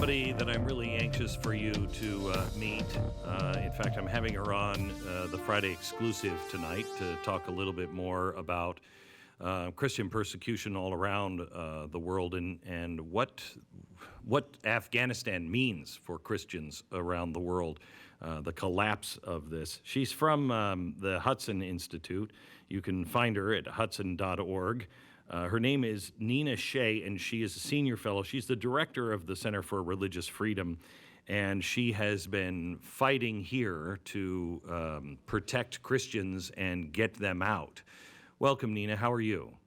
somebody that I'm really anxious for you to meet. In fact, I'm having her on the Friday exclusive tonight to talk a little bit more about Christian persecution all around the world and what Afghanistan means for Christians around the world, the collapse of this. She's from the Hudsoninstitute. You can find her at hudson.org. Her name is Nina Shea, and she is a senior fellow. She's the director of the Center for Religious Freedom, and she has been fighting here to protect Christians and get them out. Welcome, Nina. How are you?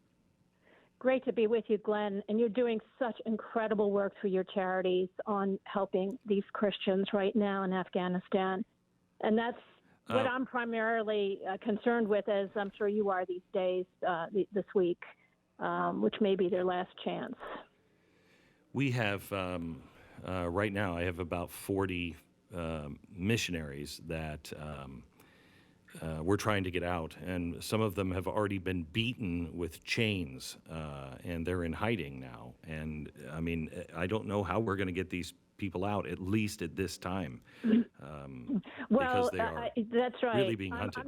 Great to be with you, Glenn. And you're doing such incredible work through your charities on helping these Christians right now in Afghanistan. And that's what I'm primarily concerned with, as I'm sure you are these days, this week. Which may be their last chance. We have, right now, I have about 40 missionaries that we're trying to get out, and some of them have already been beaten with chains, and they're in hiding now. And, I mean, I don't know how we're going to get these people out, at least at this time, because they are that's right. really being hunted.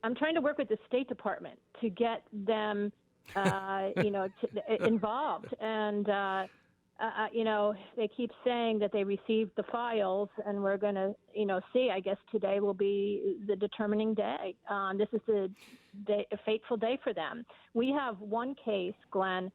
I'm trying to work with the State Department to get them involved. And, they keep saying that they received the files, and we're going to, see. I guess today will be the determining day. This is a fateful day for them. We have one case, Glenn,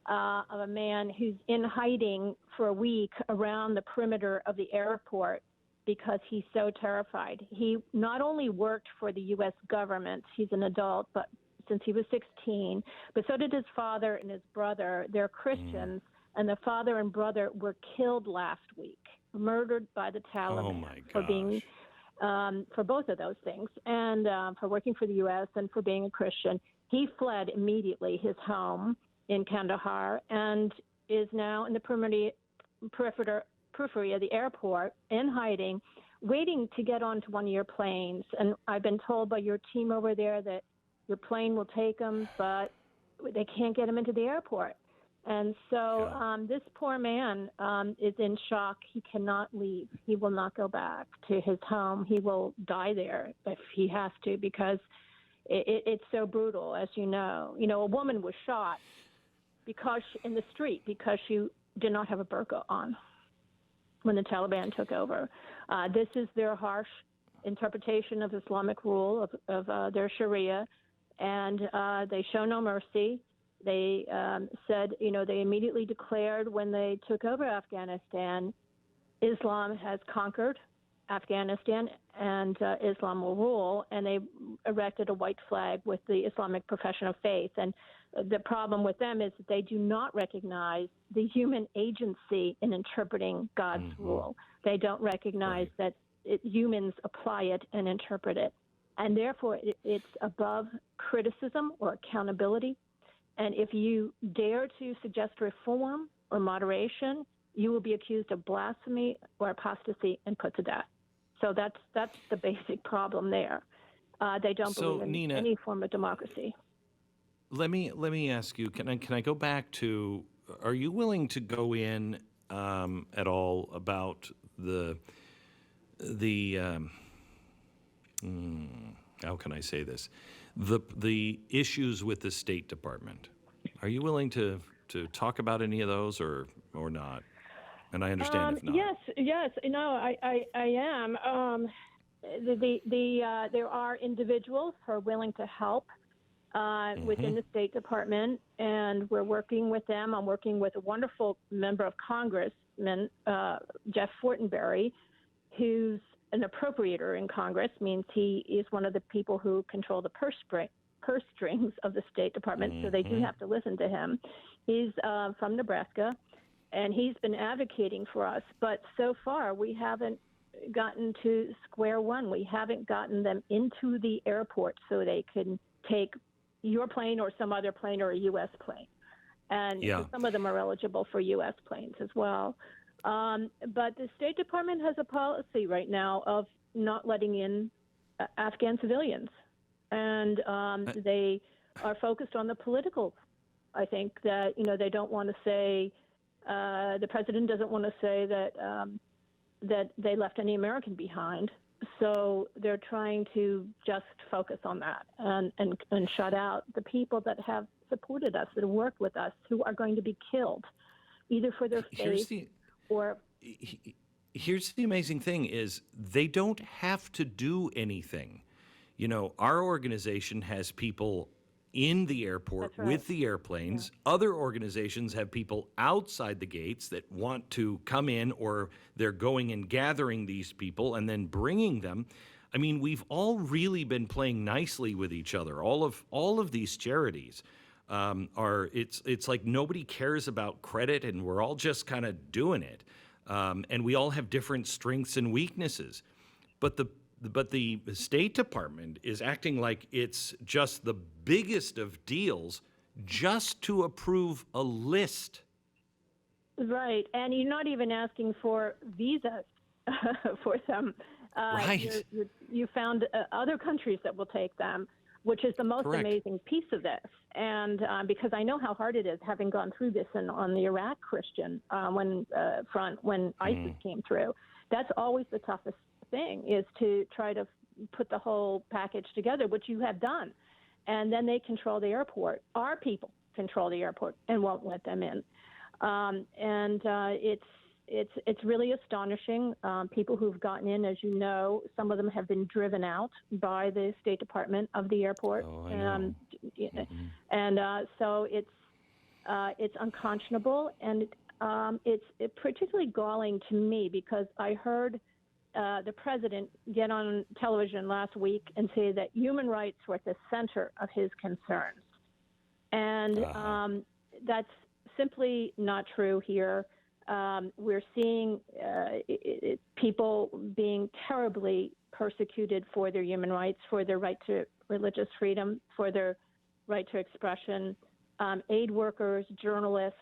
of a man who's in hiding for a week around the perimeter of the airport because he's so terrified. He not only worked for the U.S. government, he's an adult, but since he was 16, but so did his father and his brother. They're Christians, and the father and brother were killed last week, murdered by the Taliban for being, for both of those things, and for working for the U.S. and for being a Christian. He fled immediately his home in Kandahar and is now in the periphery of the airport in hiding, waiting to get onto one of your planes. And I've been told by your team over there that your plane will take him, but they can't get him into the airport. And so this poor man is in shock. He cannot leave. He will not go back to his home. He will die there if he has to, because it's so brutal, as you know. A woman was shot in the street because she did not have a burqa on when the Taliban took over. This is their harsh interpretation of Islamic rule, of their Sharia. And they show no mercy. They said, they immediately declared when they took over Afghanistan, Islam has conquered Afghanistan and Islam will rule. And they erected a white flag with the Islamic profession of faith. And the problem with them is that they do not recognize the human agency in interpreting God's rule. They don't recognize that humans apply it and interpret it. And therefore, it's above criticism or accountability. And if you dare to suggest reform or moderation, you will be accused of blasphemy or apostasy and put to death. So that's the basic problem there. They don't believe in Nina, any form of democracy. Let me ask you. Can I go back to? Are you willing to go in at all about how can I say this? The issues with the State Department. Are you willing to talk about any of those or not? And I understand if not. Yes. No, I am. There are individuals who are willing to help within the State Department, and we're working with them. I'm working with a wonderful member of Congress, Jeff Fortenberry, who's an appropriator in Congress, means he is one of the people who control the purse strings of the State Department, so they do have to listen to him. He's from Nebraska, and he's been advocating for us. But so far, we haven't gotten to square one. We haven't gotten them into the airport so they can take your plane or some other plane or a U.S. plane. And some of them are eligible for U.S. planes as well. But the State Department has a policy right now of not letting in Afghan civilians. And they are focused on the political. I think that, they don't want to say The president doesn't want to say that they left any American behind. So they're trying to just focus on that and shut out the people that have supported us, that have worked with us, who are going to be killed, either for their faith or... Here's the amazing thing is they don't have to do anything. You know, our organization has people in the airport with the airplanes. Yeah. Other organizations have people outside the gates that want to come in, or they're going and gathering these people and then bringing them. I mean, we've all really been playing nicely with each other. All of these charities it's like nobody cares about credit, and we're all just kind of doing it. And we all have different strengths and weaknesses. But the State Department is acting like it's just the biggest of deals just to approve a list. Right, and you're not even asking for visas for them. Right. You found other countries that will take them, which is the most Correct. Amazing piece of this. And because I know how hard it is, having gone through this on the Iraq Christian front when ISIS came through. That's always the toughest thing, is to try to put the whole package together, which you have done. And then they control the airport. Our people control the airport and won't let them in. It's really astonishing. People who've gotten in, as you know, some of them have been driven out by the State Department of the airport. Oh, I know. And so it's unconscionable, and it's particularly galling to me because I heard the president get on television last week and say that human rights were at the center of his concerns. And that's simply not true here. We're seeing people being terribly persecuted for their human rights, for their right to religious freedom, for their right to expression. Aid workers, journalists,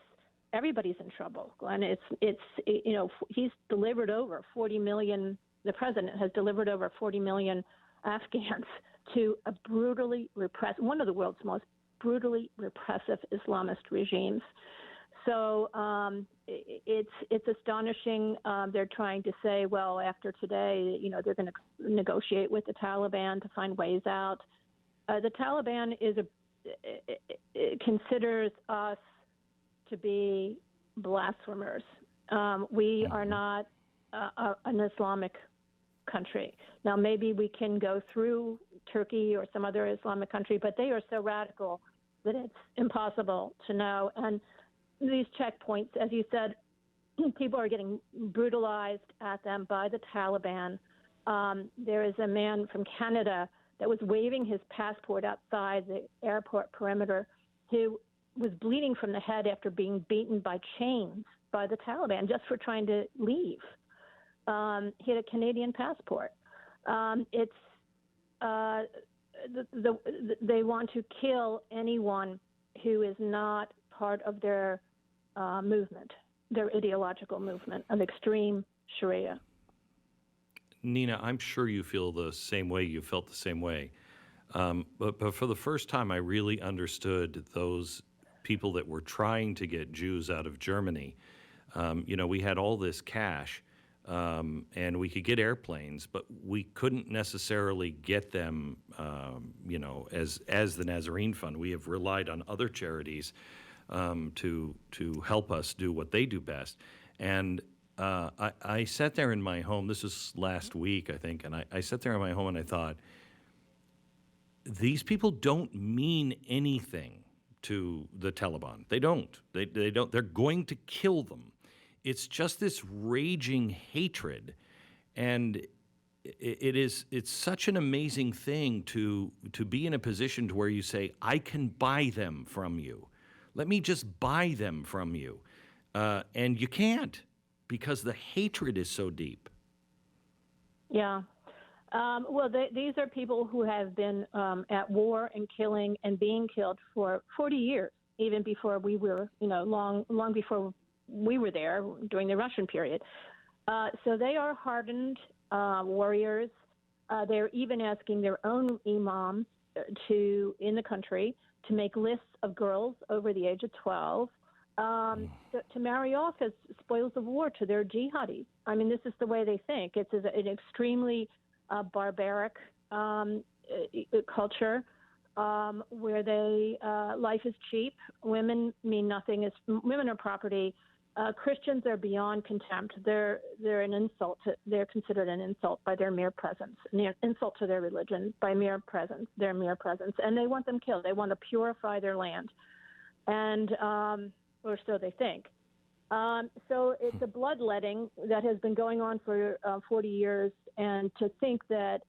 everybody's in trouble, Glenn. He's delivered over 40 million. The president has delivered over 40 million Afghans to a brutally repressed, one of the world's most brutally repressive Islamist regimes. So it's astonishing. They're trying to say, well, after today, they're going to negotiate with the Taliban to find ways out. The Taliban considers us to be blasphemers. We are not an Islamic country. Now, maybe we can go through Turkey or some other Islamic country, but they are so radical that it's impossible to know. And these checkpoints, as you said, people are getting brutalized at them by the Taliban. There is a man from Canada that was waving his passport outside the airport perimeter who was bleeding from the head after being beaten by chains by the Taliban just for trying to leave. He had a Canadian passport. They want to kill anyone who is not part of their movement, their ideological movement of extreme Sharia. Nina, I'm sure you feel the same way. You felt the same way. But for the first time, I really understood those people that were trying to get Jews out of Germany. We had all this cash, and we could get airplanes, but we couldn't necessarily get them, as the Nazarene Fund. We have relied on other charities to help us do what they do best. And I sat there in my home, this was last week, I think, and I sat there in my home and I thought, these people don't mean anything to the Taliban. They don't. They don't. They're going to kill them. It's just this raging hatred, and it's such an amazing thing to be in a position to where you say, I can buy them from you. Let me just buy them from you. And you can't, because the hatred is so deep. Yeah. These are people who have been at war and killing and being killed for 40 years, even before we were, long before we were there during the Russian period. So they are hardened warriors. They're even asking their own imams in the country to make lists of girls over the age of 12 to marry off as spoils of war to their jihadis. I mean, this is the way they think. It's an extremely barbaric culture where life is cheap. Women mean nothing. Women are property. Christians are beyond contempt. They're an insult. They're considered an insult by their mere presence, an insult to their religion by their mere presence. And they want them killed. They want to purify their land, and or so they think. So it's a bloodletting that has been going on for 40 years, and to think that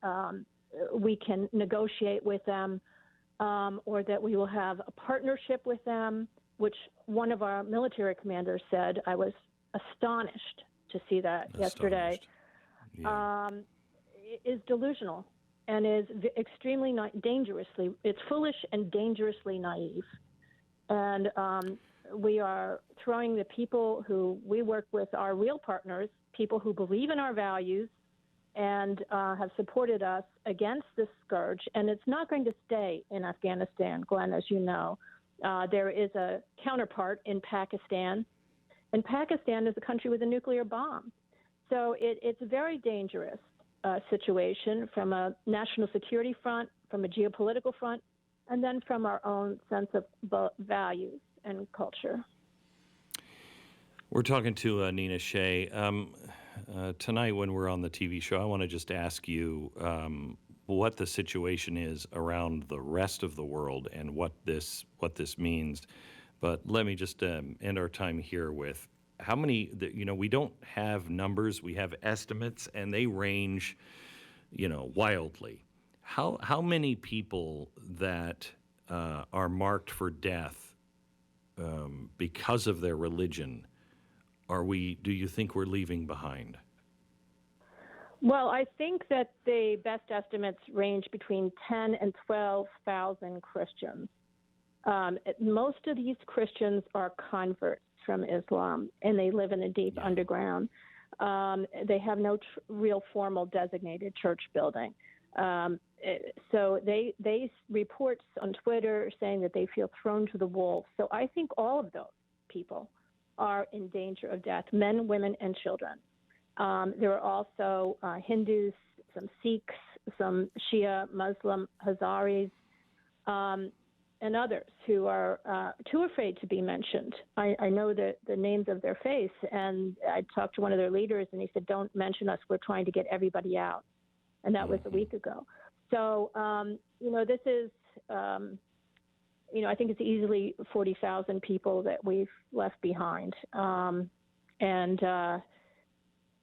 we can negotiate with them or that we will have a partnership with them, which one of our military commanders said, I was astonished to see that yesterday, is delusional and is extremely dangerously, it's foolish and dangerously naive. And we are throwing the people who we work with, our real partners, people who believe in our values and have supported us against this scourge. And it's not going to stay in Afghanistan, Glenn, as you know. There is a counterpart in Pakistan, and Pakistan is a country with a nuclear bomb. So it's a very dangerous situation from a national security front, from a geopolitical front, and then from our own sense of values and culture. We're talking to Nina Shea. Tonight when we're on the TV show, I want to just ask you what the situation is around the rest of the world and what this means. But let me just end our time here with how many, we don't have numbers, we have estimates, and they range, wildly. How many people that are marked for death because of their religion do you think we're leaving behind? Well, I think that the best estimates range between 10 and 12,000 Christians. Most of these Christians are converts from Islam, and they live in the deep underground. They have no real formal designated church building. So they reports on Twitter saying that they feel thrown to the wolves. So I think all of those people are in danger of death, men, women, and children. There are also Hindus, some Sikhs, some Shia, Muslim, Hazaris, and others who are too afraid to be mentioned. I know the names of their face, and I talked to one of their leaders, and he said, don't mention us, we're trying to get everybody out. And that was a week ago. So, this is, I think it's easily 40,000 people that we've left behind.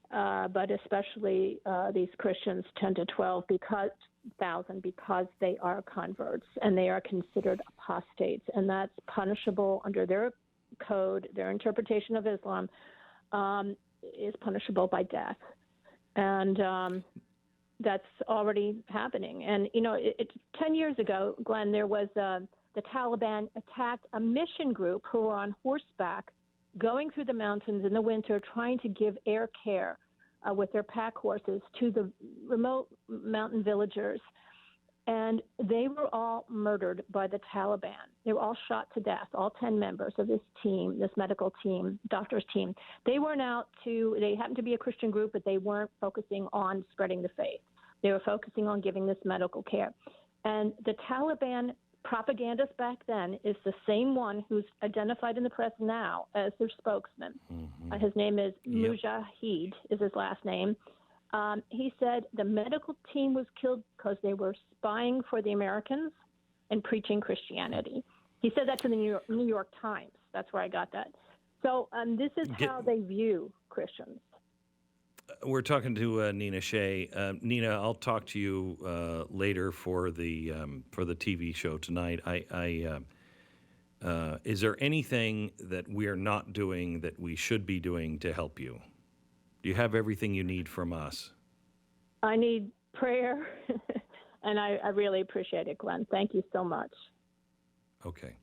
But especially these Christians, 10 to 12,000, because they are converts and they are considered apostates, and that's punishable under their code. Their interpretation of Islam is punishable by death, and that's already happening. And 10 years ago, Glenn, there was the Taliban attacked a mission group who were on horseback going through the mountains in the winter trying to give air care with their pack horses to the remote mountain villagers. And they were all murdered by the Taliban. They were all shot to death, all 10 members of this team, this medical team, doctors team. They happened to be a Christian group, but they weren't focusing on spreading the faith. They were focusing on giving this medical care. And the Taliban propagandist back then is the same one who's identified in the press now as their spokesman. Mm-hmm. His name is Mujahid, is his last name. He said the medical team was killed because they were spying for the Americans and preaching Christianity. He said that to the New York Times. That's where I got that. So this is how they view Christians. We're talking to Nina Shea. Nina, I'll talk to you later for the TV show tonight. Is there anything that we are not doing that we should be doing to help you? Do you have everything you need from us? I need prayer, and I really appreciate it, Glenn. Thank you so much. Okay.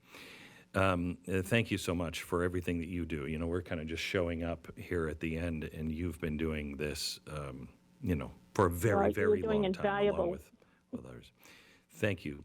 Thank you so much for everything that you do. We're kind of just showing up here at the end, and you've been doing this, for a very, very long time, along with others. Thank you.